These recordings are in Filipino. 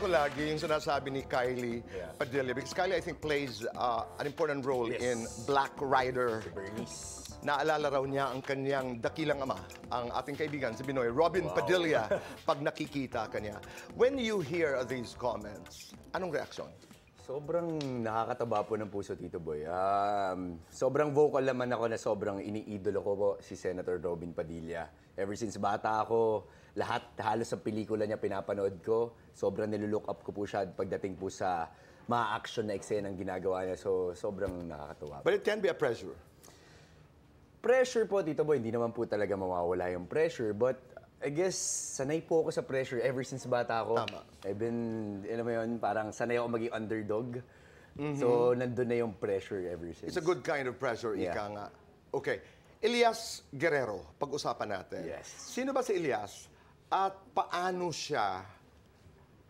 ko lagi yung sinasabi ni Kylie Padilla because Kylie, I think, plays an important role in Black Rider. Bernice. Naalala raw niya ang kanyang dakilang ama, ang ating kaibigan, si Binoy, Robin Padilla, pag nakikita kanya. When you hear these comments, anong reaksyon? Sobrang nakakataba po ng puso, Tito Boy. Sobrang vocal naman ako na sobrang iniidolo ko po si Senator Robin Padilla. Ever since bata ako, lahat halos sa pelikula niya pinapanood ko. Sobrang nilulook up ko po siya pagdating po sa mga action na eksenang ginagawa niya. So, sobrang nakakatuwa. But it can be a pressure. Pressure po, Tito Boy. Hindi naman po talaga mawawala yung pressure. But I guess, sanay po ako sa pressure ever since bata ako. Tama. I've been, alam mo yun, parang sanay ako maging underdog. So, nandun na yung pressure ever since. It's a good kind of pressure, ika nga. Okay. Elias Guerrero, pag-usapan natin. Yes. Sino ba si Elias at paano siya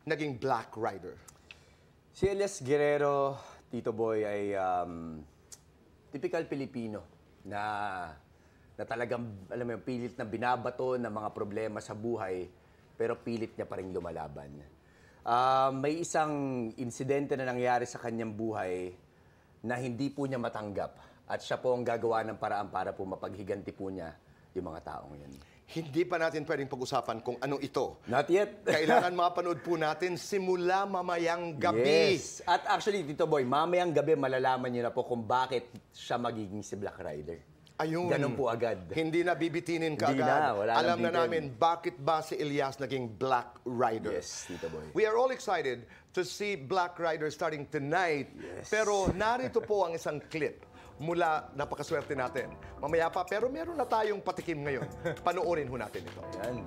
naging Black Rider? Si Elias Guerrero, Tito Boy, ay typical Pilipino na talagang, alam mo yung pilit na binabato ng mga problema sa buhay, pero pilit niya pa rin lumalaban. May isang insidente na nangyari sa kanyang buhay na hindi po niya matanggap. At siya po ang gagawa ng paraan para po mapaghiganti po niya yung mga taong yun. Hindi pa natin pwedeng pag-usapan kung ano ito. Not yet. Kailangan mapanood po natin simula mamayang gabi. Yes. At actually, Tito Boy, mamayang gabi malalaman niyo na po kung bakit siya magiging si Black Rider. Ayun. Ganun po agad. Hindi na bibitinin ka Hindi agad. na, wala Alam nang na namin bakit ba si Elias naging Black Rider. Yes, Tito Boy. We are all excited to see Black Rider starting tonight. Yes. Pero narito po ang isang clip mula napakaswerte natin. Mamaya pa, pero meron na tayong patikim ngayon. Panoorin ho natin ito. Yan.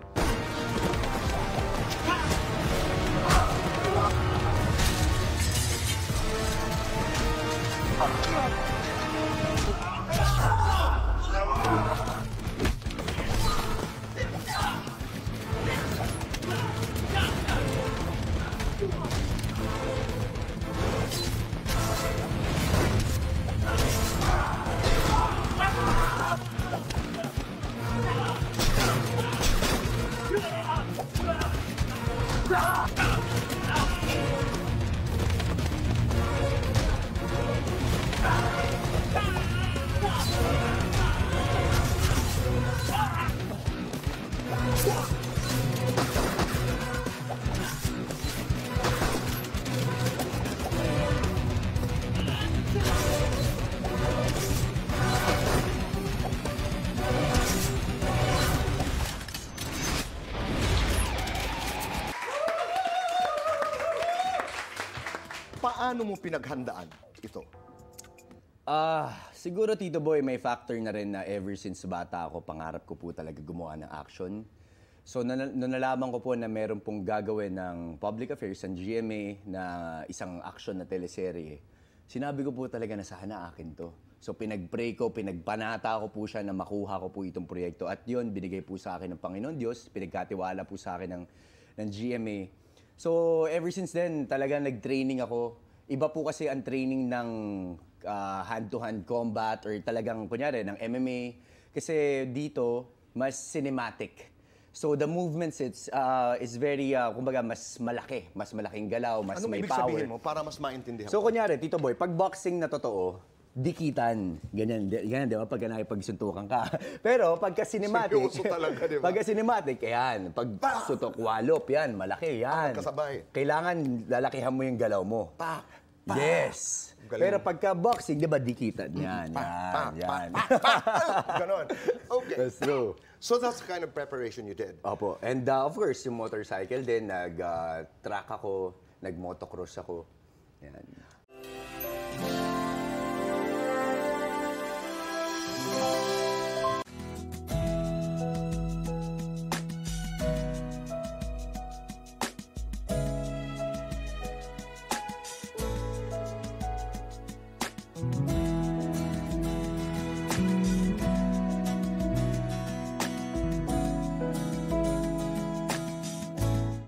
Paano mo pinaghandaan ito? Siguro, Tito Boy, may factor na rin na ever since bata ako, pangarap ko po talaga gumawa ng action. So, nung nalaman ko po na meron pong gagawin ng public affairs ng GMA na isang action na teleserye, sinabi ko po talaga na sana akin to. So, pinag-pray ko, pinagpanata ko po siya na makuha ko po itong proyekto. At yun, binigay po sa akin ng Panginoon Diyos, pinagkatiwala po sa akin ng GMA. So, ever since then, talagang nag-training ako. Iba po kasi ang training ng hand-to-hand combat or talagang, kunyari, ng MMA. Kasi dito, mas cinematic. So, the movements is very, kumbaga, mas malaki. Mas malaking galaw, mas Anong may ibig power. sabihin mo para mas maintindihan So, ko? kunyari, Tito Boy, pag boxing na totoo, dikitan. Ganyan, di ba? Pagka nakipagsuntukan ka. Pero pagka cinematic, Seryoso talaga, di ba? pagka cinematic, yan. Pag sutok walop, yan. Malaki, yan. Kasabay. Kailangan lalakihan mo yung galaw mo. Pa! Yes. Galing. Pero pagka boxing, di ba, dikitan. Yan, yan. Ganon. Okay. That's true. So that's the kind of preparation you did. Opo. And of course, yung motorcycle din, nag-track ako, nag-motocross ako. Yan.